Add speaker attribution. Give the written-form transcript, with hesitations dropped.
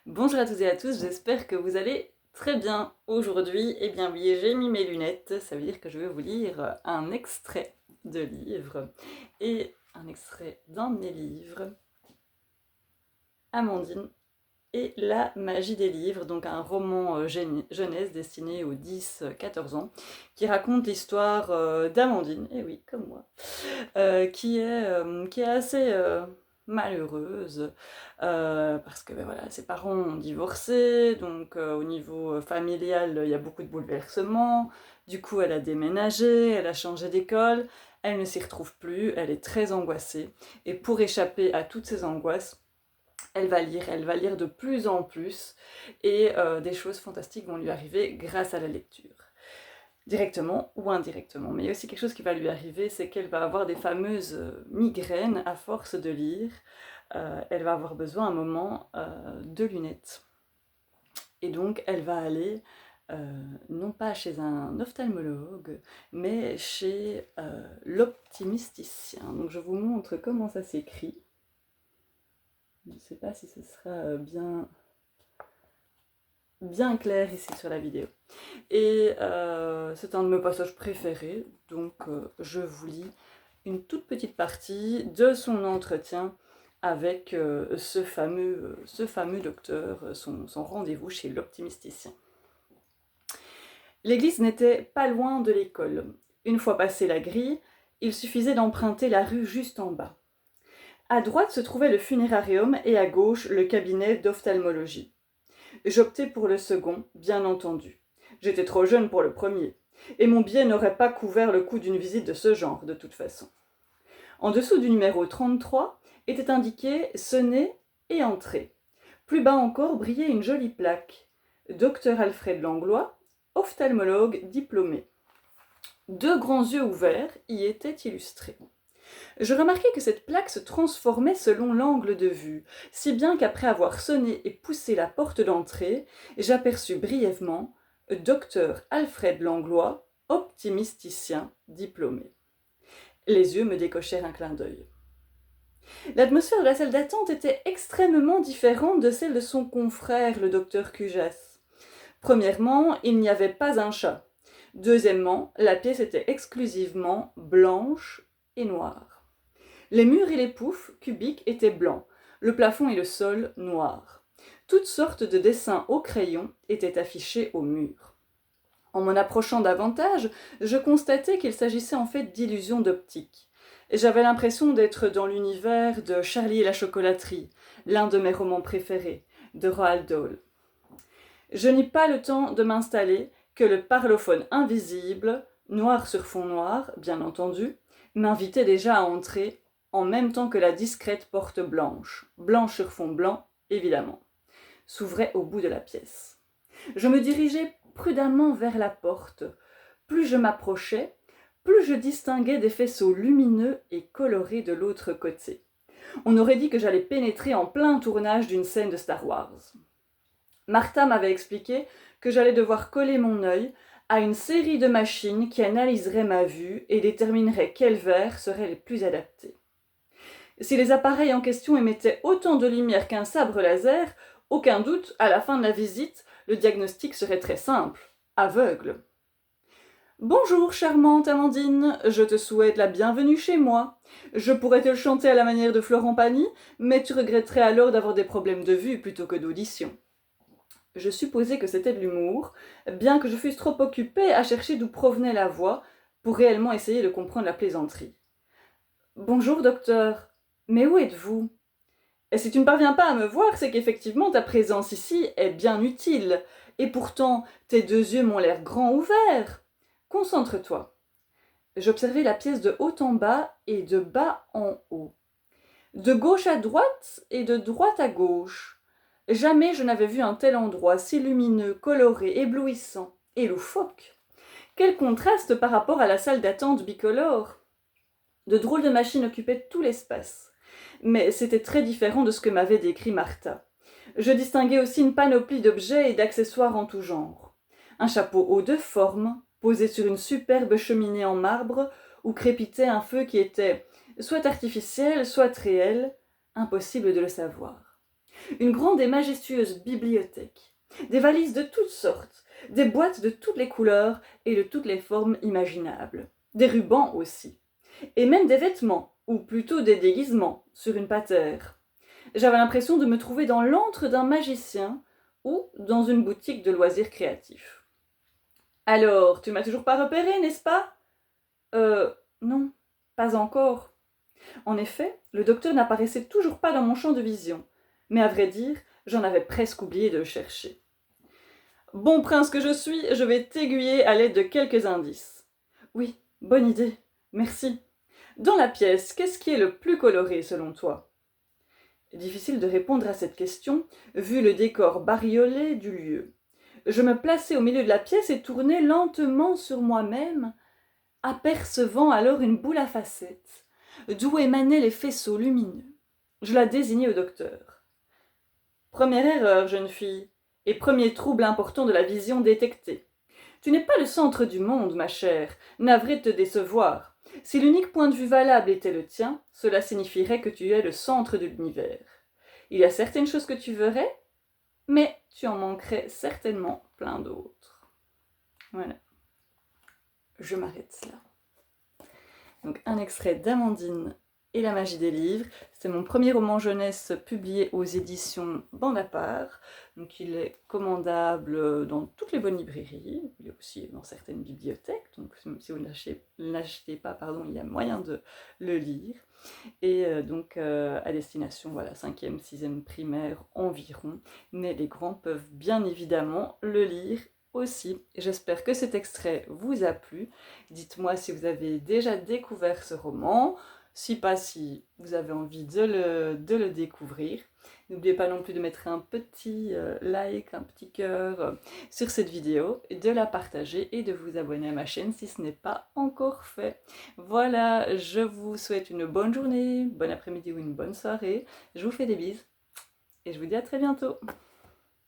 Speaker 1: Bonjour à toutes et à tous, j'espère que vous allez très bien. Aujourd'hui, eh bien oui, j'ai mis mes lunettes, ça veut dire que je vais vous lire un extrait de livre et un extrait d'un de mes livres, Amandine et la magie des livres, donc un roman jeunesse destiné aux 10-14 ans, qui raconte l'histoire d'Amandine, et oui, comme moi, qui est assez malheureuse parce que ben voilà, ses parents ont divorcé, donc au niveau familial, il y a beaucoup de bouleversements. Du coup, elle a déménagé, elle a changé d'école, elle ne s'y retrouve plus, elle est très angoissée. Et pour échapper à toutes ces angoisses, elle va lire de plus en plus, et des choses fantastiques vont lui arriver grâce à la lecture directement ou indirectement. Mais il y a aussi quelque chose qui va lui arriver, c'est qu'elle va avoir des fameuses migraines à force de lire. Elle va avoir besoin à un moment de lunettes. Et donc elle va aller non pas chez un ophtalmologue, mais chez l'optimisticien. Donc je vous montre comment ça s'écrit. Je ne sais pas si ce sera bien clair ici sur la vidéo. Et c'est un de mes passages préférés, donc je vous lis une toute petite partie de son entretien avec ce fameux docteur, son rendez-vous chez l'optimisticien. L'église n'était pas loin de l'école. Une fois passé la grille, il suffisait d'emprunter la rue juste en bas. À droite se trouvait le funérarium et à gauche le cabinet d'ophtalmologie. J'optai pour le second, bien entendu. J'étais trop jeune pour le premier, et mon billet n'aurait pas couvert le coût d'une visite de ce genre, de toute façon. En dessous du numéro 33 était indiqué Sonner et entrer. Plus bas encore brillait une jolie plaque. Docteur Alfred Langlois, ophtalmologue diplômé. Deux grands yeux ouverts y étaient illustrés. Je remarquai que cette plaque se transformait selon l'angle de vue, si bien qu'après avoir sonné et poussé la porte d'entrée, j'aperçus brièvement Docteur Alfred Langlois, optimisticien diplômé. Les yeux me décochèrent un clin d'œil. L'atmosphère de la salle d'attente était extrêmement différente de celle de son confrère, le docteur Cujas. Premièrement, il n'y avait pas un chat. Deuxièmement, la pièce était exclusivement blanche et noire. Les murs et les poufs cubiques étaient blancs, le plafond et le sol noirs. Toutes sortes de dessins au crayon étaient affichés au mur. En m'en approchant davantage, je constatai qu'il s'agissait en fait d'illusions d'optique. Et j'avais l'impression d'être dans l'univers de Charlie et la chocolaterie, l'un de mes romans préférés, de Roald Dahl. Je n'eus pas le temps de m'installer que le parlophone invisible, noir sur fond noir, bien entendu, m'invitait déjà à entrer en même temps que la discrète porte blanche, blanche sur fond blanc, évidemment, s'ouvrait au bout de la pièce. Je me dirigeai prudemment vers la porte. Plus je m'approchais, plus je distinguais des faisceaux lumineux et colorés de l'autre côté. On aurait dit que j'allais pénétrer en plein tournage d'une scène de Star Wars. Martha m'avait expliqué que j'allais devoir coller mon œil à une série de machines qui analyseraient ma vue et détermineraient quels verres seraient les plus adaptés. Si les appareils en question émettaient autant de lumière qu'un sabre laser, aucun doute, à la fin de la visite, le diagnostic serait très simple, aveugle. Bonjour, charmante Amandine, je te souhaite la bienvenue chez moi. Je pourrais te le chanter à la manière de Florent Pagny, mais tu regretterais alors d'avoir des problèmes de vue plutôt que d'audition. Je supposais que c'était de l'humour, bien que je fusse trop occupée à chercher d'où provenait la voix pour réellement essayer de comprendre la plaisanterie. Bonjour, docteur. Mais où êtes-vous? Et si tu ne parviens pas à me voir, c'est qu'effectivement ta présence ici est bien utile. Et pourtant, tes deux yeux m'ont l'air grands ouverts. Concentre-toi. J'observai la pièce de haut en bas et de bas en haut. De gauche à droite et de droite à gauche. Jamais je n'avais vu un tel endroit si lumineux, coloré, éblouissant et loufoque. Quel contraste par rapport à la salle d'attente bicolore. De drôles de machines occupaient tout l'espace. Mais c'était très différent de ce que m'avait décrit Martha. Je distinguais aussi une panoplie d'objets et d'accessoires en tout genre. Un chapeau haut de forme, posé sur une superbe cheminée en marbre, où crépitait un feu qui était soit artificiel, soit réel, impossible de le savoir. Une grande et majestueuse bibliothèque, des valises de toutes sortes, des boîtes de toutes les couleurs et de toutes les formes imaginables, des rubans aussi, et même des vêtements, ou plutôt des déguisements, sur une patère. J'avais l'impression de me trouver dans l'antre d'un magicien ou dans une boutique de loisirs créatifs. Alors, tu m'as toujours pas repéré, n'est-ce pas? Non, pas encore. En effet, le docteur n'apparaissait toujours pas dans mon champ de vision, mais à vrai dire, j'en avais presque oublié de le chercher. Bon prince que je suis, je vais t'aiguiller à l'aide de quelques indices. Oui, bonne idée, merci. Dans la pièce, qu'est-ce qui est le plus coloré selon toi? Difficile de répondre à cette question, vu le décor bariolé du lieu. Je me plaçai au milieu de la pièce et tournai lentement sur moi-même, apercevant alors une boule à facettes, d'où émanaient les faisceaux lumineux. Je la désignai au docteur. Première erreur, jeune fille, et premier trouble important de la vision détecté. Tu n'es pas le centre du monde, ma chère, navré de te décevoir. Si l'unique point de vue valable était le tien, cela signifierait que tu es le centre de l'univers. Il y a certaines choses que tu verrais, mais tu en manquerais certainement plein d'autres. Voilà. Je m'arrête là. Donc un extrait d'Amandine et la magie des livres. C'est mon premier roman jeunesse publié aux éditions Bande à part. Donc il est commandable dans toutes les bonnes librairies, il est aussi dans certaines bibliothèques, donc si vous ne l'achetez pas, il y a moyen de le lire. Et donc à destination, voilà, 5e, 6e primaire environ, mais les grands peuvent bien évidemment le lire aussi. J'espère que cet extrait vous a plu. Dites-moi si vous avez déjà découvert ce roman, si pas, si vous avez envie de le découvrir. N'oubliez pas non plus de mettre un petit like, un petit cœur sur cette vidéo, de la partager et de vous abonner à ma chaîne si ce n'est pas encore fait. Voilà, je vous souhaite une bonne journée, bon après-midi ou une bonne soirée. Je vous fais des bises et je vous dis à très bientôt.